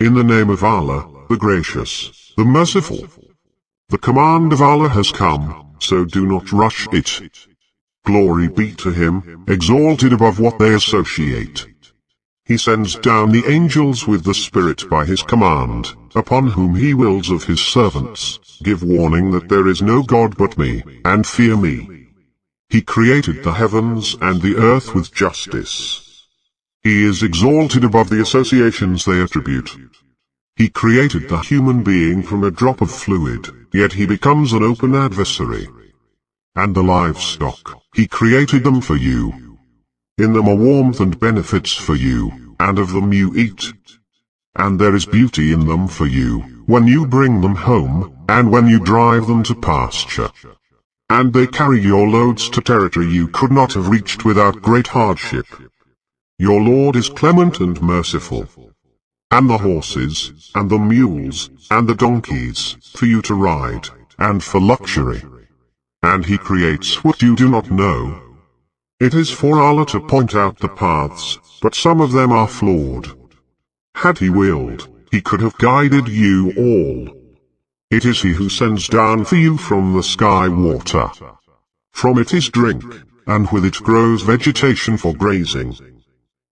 In the name of Allah, the Gracious, the Merciful. The command of Allah has come, so do not rush it. Glory be to Him, exalted above what they associate. He sends down the angels with the Spirit by His command, upon whom He wills of His servants. Give warning that there is no God but me, and fear me. He created the heavens and the earth with justice. He is exalted above the associations they attribute. He created the human being from a drop of fluid, yet he becomes an open adversary. And the livestock, He created them for you. In them are warmth and benefits for you, and of them you eat. And there is beauty in them for you, when you bring them home, and when you drive them to pasture. And they carry your loads to territory you could not have reached without great hardship. Your Lord is clement and merciful. And the horses, and the mules, and the donkeys, for you to ride, and for luxury. And He creates what you do not know. It is for Allah to point out the paths, but some of them are flawed. Had He willed, He could have guided you all. It is He who sends down for you from the sky water. From it is drink, and with it grows vegetation for grazing.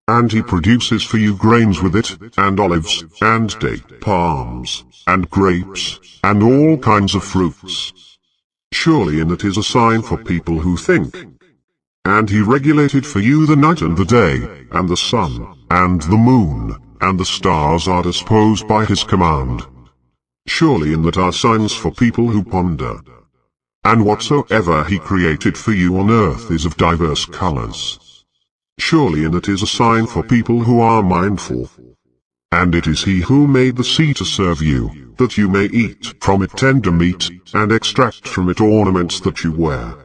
And He produces for you grains with it, and olives, and date palms, and grapes, and all kinds of fruits. Surely in it is a sign for people who think. And He regulated for you the night and the day, and the sun, and the moon, and the stars are disposed by His command. Surely in that are signs for people who ponder. And whatsoever He created for you on earth is of diverse colors. Surely in it is a sign for people who are mindful. And it is He who made the sea to serve you, that you may eat from it tender meat, and extract from it ornaments that you wear.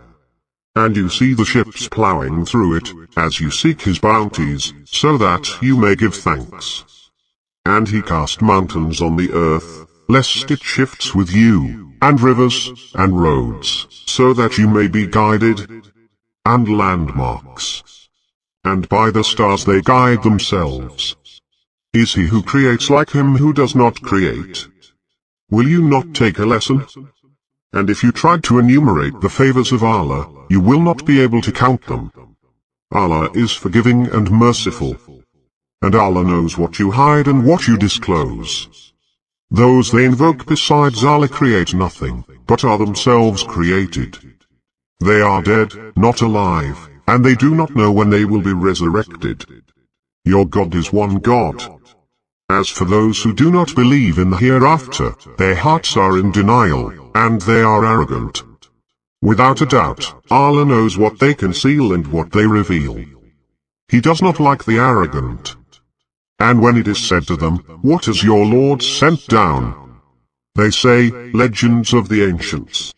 And you see the ships plowing through it, as you seek His bounties, so that you may give thanks. And He cast mountains on the earth, lest it shifts with you, and rivers, and roads, so that you may be guided, and landmarks. And by the stars they guide themselves. Is He who creates like Him who does not create? Will you not take a lesson? And if you tried to enumerate the favors of Allah, you will not be able to count them. Allah is forgiving and merciful. And Allah knows what you hide and what you disclose. Those they invoke besides Allah create nothing, but are themselves created. They are dead, not alive, and they do not know when they will be resurrected. Your God is one God. As for those who do not believe in the hereafter, their hearts are in denial, and they are arrogant. Without a doubt, Allah knows what they conceal and what they reveal. He does not like the arrogant. And when it is said to them, "What has your Lord sent down?" they say, "Legends of the ancients."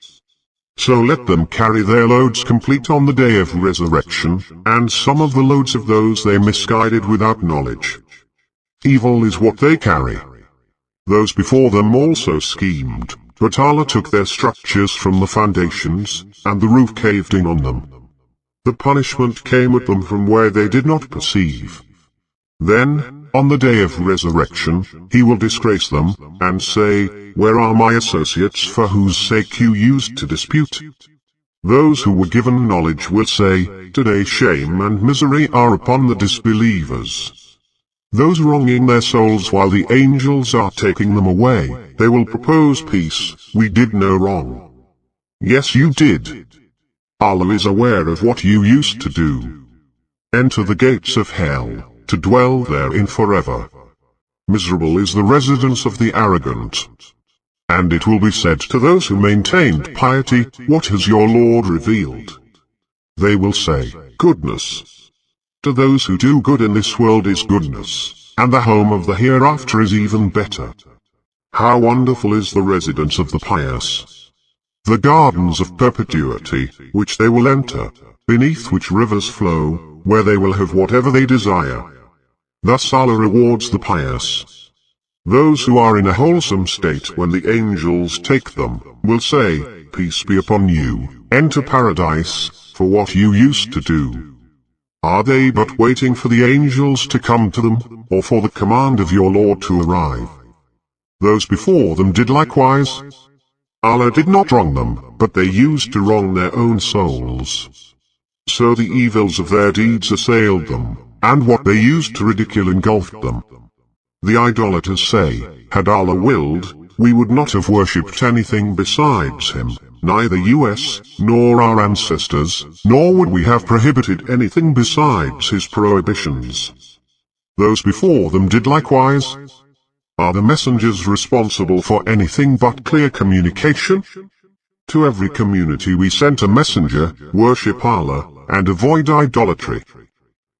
So let them carry their loads complete on the day of resurrection, and some of the loads of those they misguided without knowledge. Evil is what they carry. Those before them also schemed, but Allah took their structures from the foundations, and the roof caved in on them. The punishment came at them from where they did not perceive. Then, on the day of resurrection, He will disgrace them, and say, "Where are my associates for whose sake you used to dispute?" Those who were given knowledge will say, "Today shame and misery are upon the disbelievers." Those wronging their souls while the angels are taking them away, they will propose peace, "We did no wrong." Yes, you did. Allah is aware of what you used to do. Enter the gates of hell, to dwell therein forever. Miserable is the residence of the arrogant. And it will be said to those who maintained piety, "What has your Lord revealed?" They will say, "Goodness." To those who do good in this world is goodness, and the home of the hereafter is even better. How wonderful is the residence of the pious! The gardens of perpetuity, which they will enter, beneath which rivers flow, where they will have whatever they desire. Thus Allah rewards the pious. Those who are in a wholesome state when the angels take them, will say, "Peace be upon you, enter paradise, for what you used to do." Are they but waiting for the angels to come to them, or for the command of your Lord to arrive? Those before them did likewise. Allah did not wrong them, but they used to wrong their own souls. So the evils of their deeds assailed them, and what they used to ridicule engulfed them. The idolaters say, had Allah willed, we would not have worshipped anything besides Him, neither us, nor our ancestors, nor would we have prohibited anything besides His prohibitions. Those before them did likewise. Are the messengers responsible for anything but clear communication? To every community we sent a messenger, worship Allah, and avoid idolatry.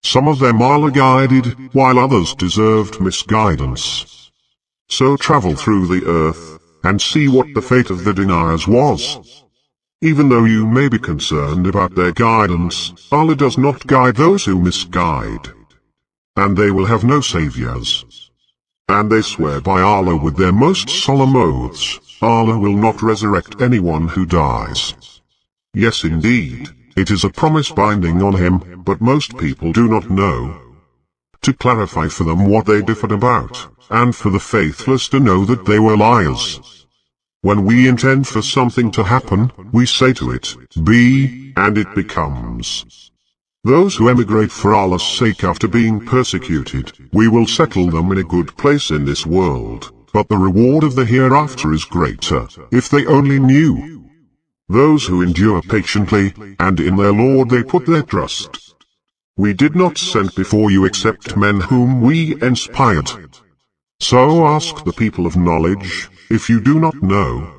Some of them Allah guided, while others deserved misguidance. So travel through the earth, and see what the fate of the deniers was. Even though you may be concerned about their guidance, Allah does not guide those who misguide. And they will have no saviors. And they swear by Allah with their most solemn oaths, Allah will not resurrect anyone who dies. Yes indeed, it is a promise binding on Him, but most people do not know. To clarify for them what they differed about, and for the faithless to know that they were liars. When we intend for something to happen, we say to it, be, and it becomes. Those who emigrate for Allah's sake after being persecuted, we will settle them in a good place in this world, but the reward of the hereafter is greater, if they only knew. Those who endure patiently, and in their Lord they put their trust. We did not send before you except men whom we inspired. So ask the people of knowledge, if you do not know,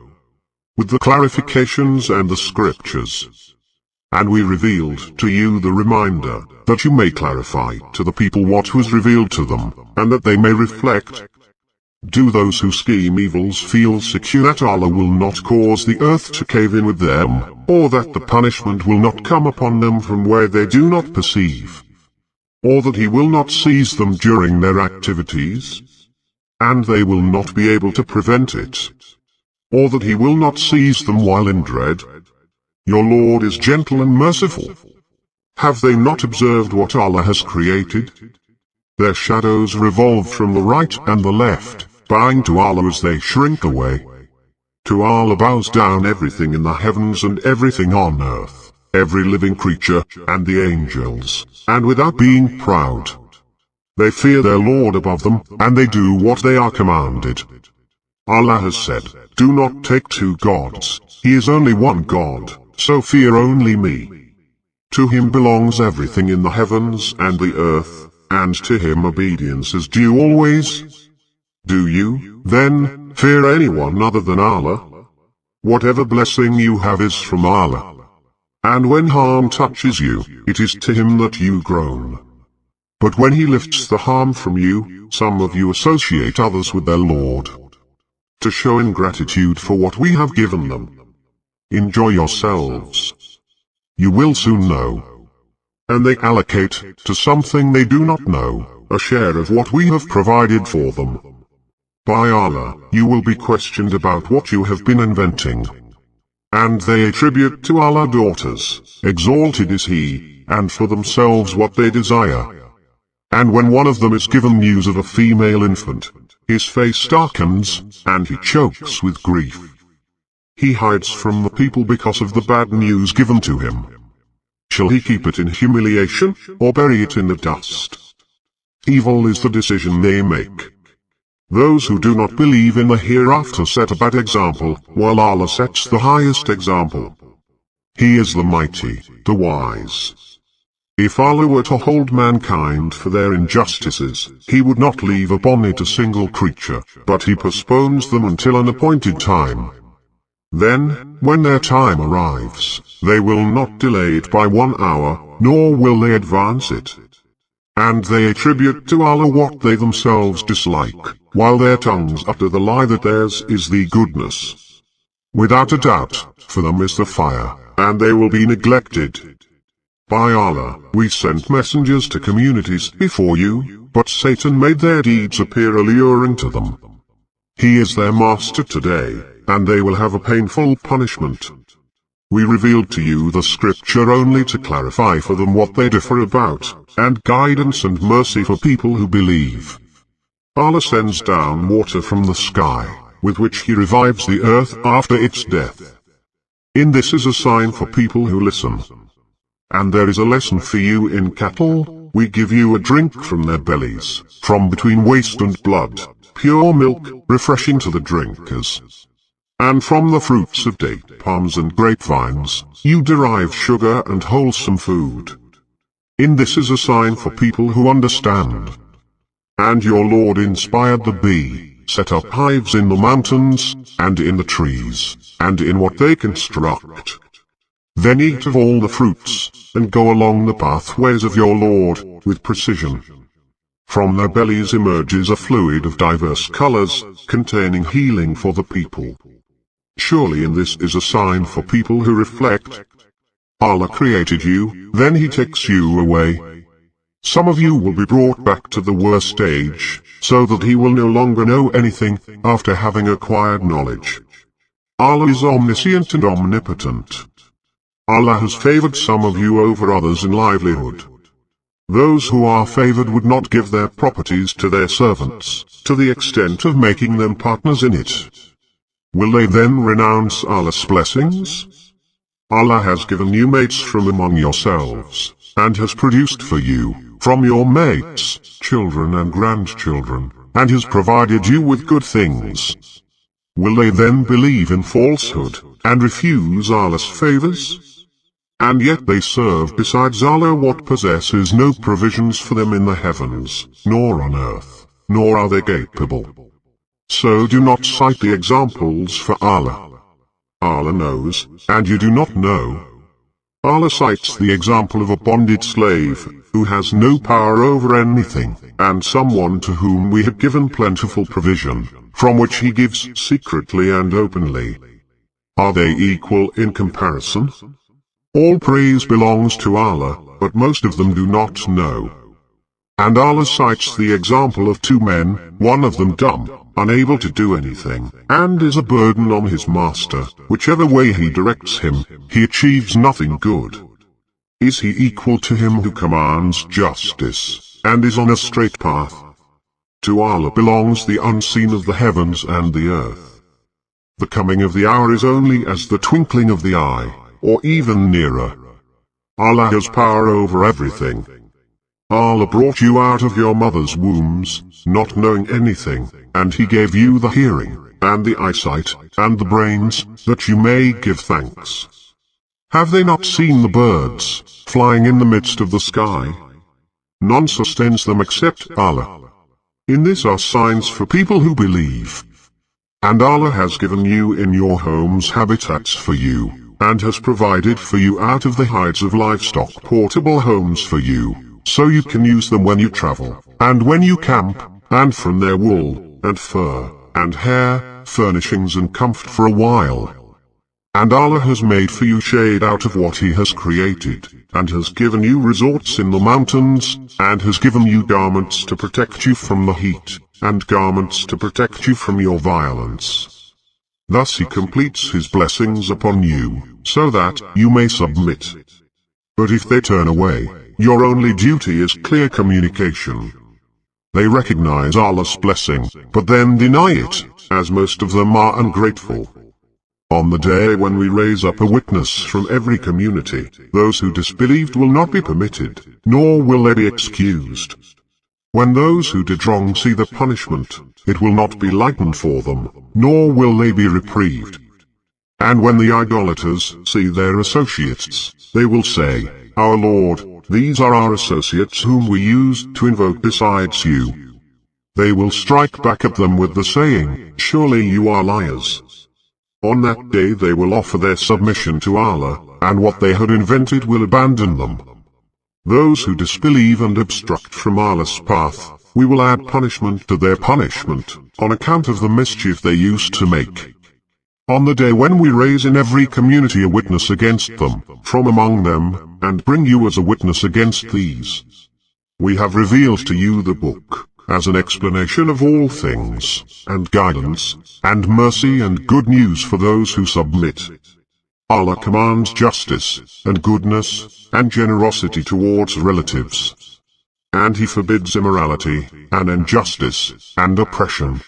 with the clarifications and the scriptures. And we revealed to you the reminder, that you may clarify to the people what was revealed to them, and that they may reflect. Do those who scheme evils feel secure that Allah will not cause the earth to cave in with them, or that the punishment will not come upon them from where they do not perceive, or that He will not seize them during their activities, and they will not be able to prevent it, or that He will not seize them while in dread? Your Lord is gentle and merciful. Have they not observed what Allah has created? Their shadows revolve from the right and the left, bowing to Allah as they shrink away. To Allah bows down everything in the heavens and everything on earth, every living creature, and the angels, and without being proud. They fear their Lord above them, and they do what they are commanded. Allah has said, do not take two gods, He is only one God, so fear only me. To Him belongs everything in the heavens and the earth, and to Him obedience is due always. Do you, then, fear anyone other than Allah? Whatever blessing you have is from Allah. And when harm touches you, it is to Him that you groan. But when He lifts the harm from you, some of you associate others with their Lord, to show ingratitude for what we have given them. Enjoy yourselves. You will soon know. And they allocate, to something they do not know, a share of what we have provided for them. By Allah, you will be questioned about what you have been inventing. And they attribute to Allah daughters, exalted is He, and for themselves what they desire. And when one of them is given news of a female infant, his face darkens, and he chokes with grief. He hides from the people because of the bad news given to him. Shall he keep it in humiliation, or bury it in the dust? Evil is the decision they make. Those who do not believe in the hereafter set a bad example, while Allah sets the highest example. He is the mighty, the wise. If Allah were to hold mankind for their injustices, He would not leave upon it a single creature, but He postpones them until an appointed time. Then, when their time arrives, they will not delay it by 1 hour, nor will they advance it. And they attribute to Allah what they themselves dislike, while their tongues utter the lie that theirs is the goodness. Without a doubt, for them is the fire, and they will be neglected. By Allah, we sent messengers to communities before you, but Satan made their deeds appear alluring to them. He is their master today, and they will have a painful punishment. We revealed to you the scripture only to clarify for them what they differ about, and guidance and mercy for people who believe. Allah sends down water from the sky, with which He revives the earth after its death. In this is a sign for people who listen. And there is a lesson for you in cattle. We give you a drink from their bellies, from between waste and blood, pure milk, refreshing to the drinkers. And from the fruits of date palms and grapevines, you derive sugar and wholesome food. In this is a sign for people who understand. And your Lord inspired the bee, set up hives in the mountains, and in the trees, and in what they construct. Then eat of all the fruits, and go along the pathways of your Lord, with precision. From their bellies emerges a fluid of diverse colors, containing healing for the people. Surely in this is a sign for people who reflect. Allah created you, then He takes you away. Some of you will be brought back to the worst age, so that He will no longer know anything, after having acquired knowledge. Allah is omniscient and omnipotent. Allah has favored some of you over others in livelihood. Those who are favored would not give their properties to their servants, to the extent of making them partners in it. Will they then renounce Allah's blessings? Allah has given you mates from among yourselves, and has produced for you, from your mates, children and grandchildren, and has provided you with good things. Will they then believe in falsehood, and refuse Allah's favors? And yet they serve besides Allah what possesses no provisions for them in the heavens, nor on earth, nor are they capable. So do not cite the examples for Allah. Allah knows, and you do not know. Allah cites the example of a bonded slave, who has no power over anything, and someone to whom we have given plentiful provision, from which he gives secretly and openly. Are they equal in comparison? All praise belongs to Allah, but most of them do not know. And Allah cites the example of two men, one of them dumb, unable to do anything, and is a burden on his master. Whichever way he directs him, he achieves nothing good. Is he equal to him who commands justice, and is on a straight path? To Allah belongs the unseen of the heavens and the earth. The coming of the hour is only as the twinkling of the eye, or even nearer. Allah has power over everything. Allah brought you out of your mother's wombs, not knowing anything, and He gave you the hearing, and the eyesight, and the brains, that you may give thanks. Have they not seen the birds, flying in the midst of the sky? None sustains them except Allah. In this are signs for people who believe. And Allah has given you in your homes habitats for you, and has provided for you out of the hides of livestock portable homes for you, so you can use them when you travel, and when you camp, and from their wool, and fur, and hair, furnishings and comfort for a while. And Allah has made for you shade out of what He has created, and has given you resorts in the mountains, and has given you garments to protect you from the heat, and garments to protect you from your violence. Thus He completes His blessings upon you, so that you may submit. But if they turn away, your only duty is clear communication. They recognize Allah's blessing, but then deny it, as most of them are ungrateful. On the day when we raise up a witness from every community, those who disbelieved will not be permitted, nor will they be excused. When those who did wrong see the punishment, it will not be lightened for them, nor will they be reprieved. And when the idolaters see their associates, they will say, Our Lord, these are our associates whom we used to invoke besides you. They will strike back at them with the saying, Surely you are liars. On that day they will offer their submission to Allah, and what they had invented will abandon them. Those who disbelieve and obstruct from Allah's path, we will add punishment to their punishment, on account of the mischief they used to make. On the day when we raise in every community a witness against them, from among them, and bring you as a witness against these. We have revealed to you the book, as an explanation of all things, and guidance, and mercy and good news for those who submit. Allah commands justice, and goodness, and generosity towards relatives. And He forbids immorality, and injustice, and oppression.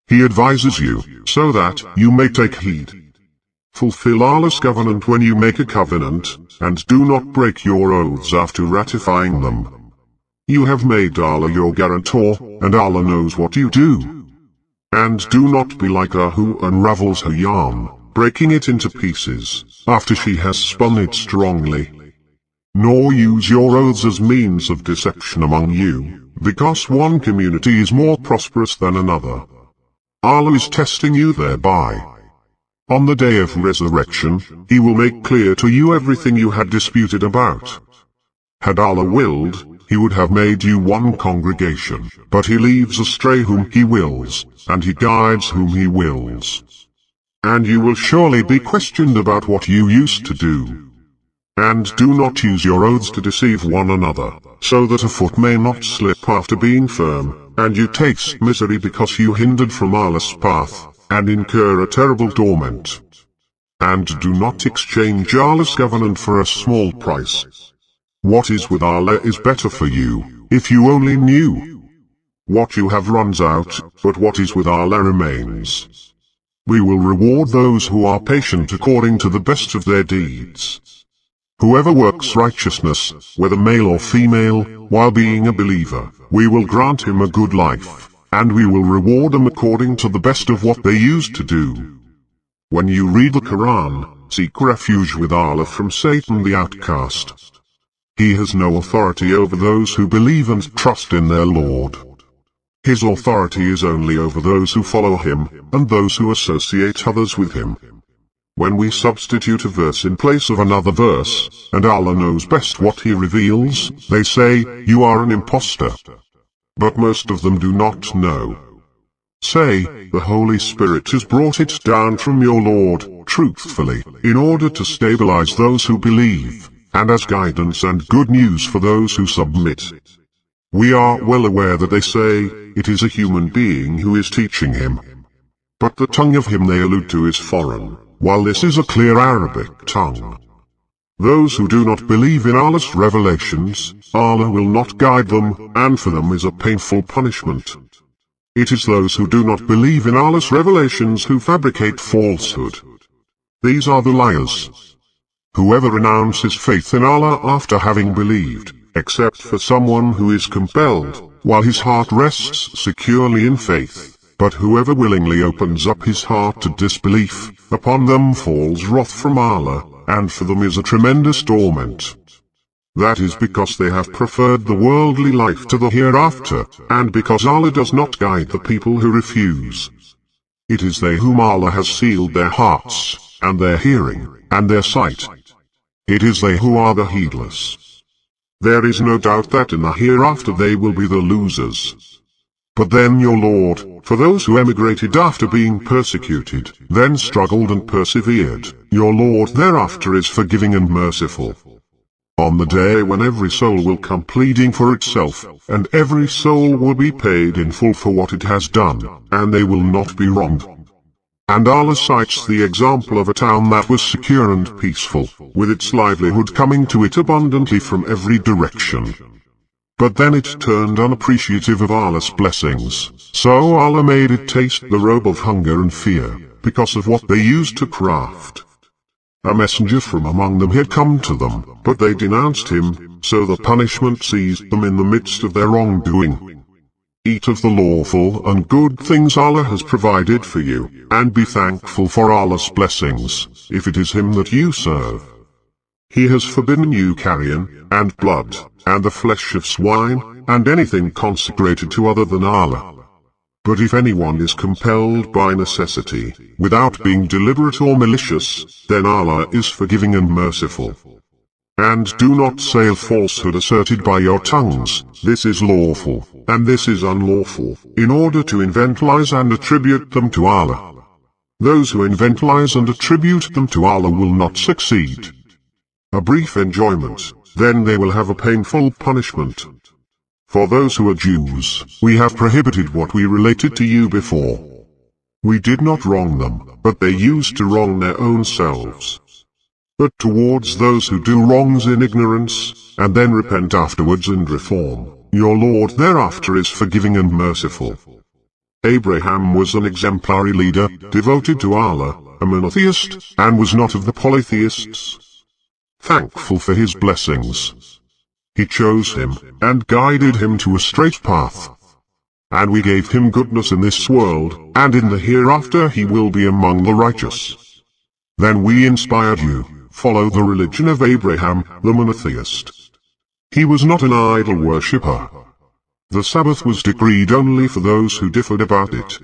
He advises you, so that you may take heed. Fulfill Allah's covenant when you make a covenant, and do not break your oaths after ratifying them. You have made Allah your guarantor, and Allah knows what you do. And do not be like her who unravels her yarn, breaking it into pieces, after she has spun it strongly. Nor use your oaths as means of deception among you, because one community is more prosperous than another. Allah is testing you thereby. On the day of resurrection, He will make clear to you everything you had disputed about. Had Allah willed, He would have made you one congregation, but He leaves astray whom He wills, and He guides whom He wills. And you will surely be questioned about what you used to do. And do not use your oaths to deceive one another, so that a foot may not slip after being firm, and you taste misery because you hindered from Allah's path, and incur a terrible torment. And do not exchange Allah's covenant for a small price. What is with Allah is better for you, if you only knew. What you have runs out, but what is with Allah remains. We will reward those who are patient according to the best of their deeds. Whoever works righteousness, whether male or female, while being a believer, we will grant him a good life, and we will reward them according to the best of what they used to do. When you read the Qur'an, seek refuge with Allah from Satan the outcast. He has no authority over those who believe and trust in their Lord. His authority is only over those who follow Him, and those who associate others with Him. When we substitute a verse in place of another verse, and Allah knows best what He reveals, they say, "You are an impostor." But most of them do not know. Say, "The Holy Spirit has brought it down from your Lord, truthfully, in order to stabilize those who believe, and as guidance and good news for those who submit." We are well aware that they say, "It is a human being who is teaching him." But the tongue of him they allude to is foreign, while this is a clear Arabic tongue. Those who do not believe in Allah's revelations, Allah will not guide them, and for them is a painful punishment. It is those who do not believe in Allah's revelations who fabricate falsehood. These are the liars. Whoever renounces faith in Allah after having believed, except for someone who is compelled, while his heart rests securely in faith, but whoever willingly opens up his heart to disbelief, upon them falls wrath from Allah, and for them is a tremendous torment. That is because they have preferred the worldly life to the hereafter, and because Allah does not guide the people who refuse. It is they whom Allah has sealed their hearts, and their hearing, and their sight. It is they who are the heedless. There is no doubt that in the hereafter they will be the losers. But then your Lord, for those who emigrated after being persecuted, then struggled and persevered, your Lord thereafter is forgiving and merciful. On the day when every soul will come pleading for itself, and every soul will be paid in full for what it has done, and they will not be wronged. And Allah cites the example of a town that was secure and peaceful, with its livelihood coming to it abundantly from every direction. But then it turned unappreciative of Allah's blessings, so Allah made it taste the robe of hunger and fear, because of what they used to craft. A messenger from among them had come to them, but they denounced him, so the punishment seized them in the midst of their wrongdoing. Eat of the lawful and good things Allah has provided for you, and be thankful for Allah's blessings, if it is Him that you serve. He has forbidden you carrion, and blood, and the flesh of swine, and anything consecrated to other than Allah. But if anyone is compelled by necessity, without being deliberate or malicious, then Allah is forgiving and merciful. And do not say a falsehood asserted by your tongues, "This is lawful, and this is unlawful," in order to invent lies and attribute them to Allah. Those who invent lies and attribute them to Allah will not succeed. A brief enjoyment, then they will have a painful punishment. For those who are Jews, we have prohibited what we related to you before. We did not wrong them, but they used to wrong their own selves. But towards those who do wrongs in ignorance, and then repent afterwards and reform, your Lord thereafter is forgiving and merciful. Abraham was an exemplary leader, devoted to Allah, a monotheist, and was not of the polytheists. Thankful for his blessings, He chose him, and guided him to a straight path. And we gave him goodness in this world, and in the hereafter he will be among the righteous. Then we inspired you, follow the religion of Abraham, the monotheist. He was not an idol worshipper. The Sabbath was decreed only for those who differed about it.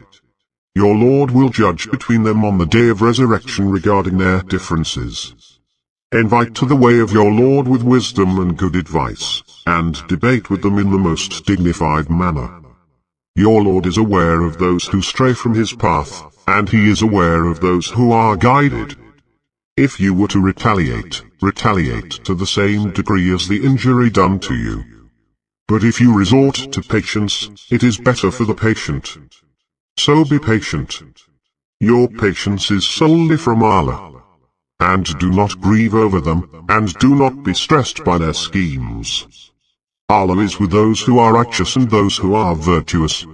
Your Lord will judge between them on the day of resurrection regarding their differences. Invite to the way of your Lord with wisdom and good advice, and debate with them in the most dignified manner. Your Lord is aware of those who stray from his path, and he is aware of those who are guided. If you were to retaliate, retaliate to the same degree as the injury done to you. But if you resort to patience, it is better for the patient. So be patient. Your patience is solely from Allah. And do not grieve over them, and do not be stressed by their schemes. Allah is with those who are righteous and those who are virtuous.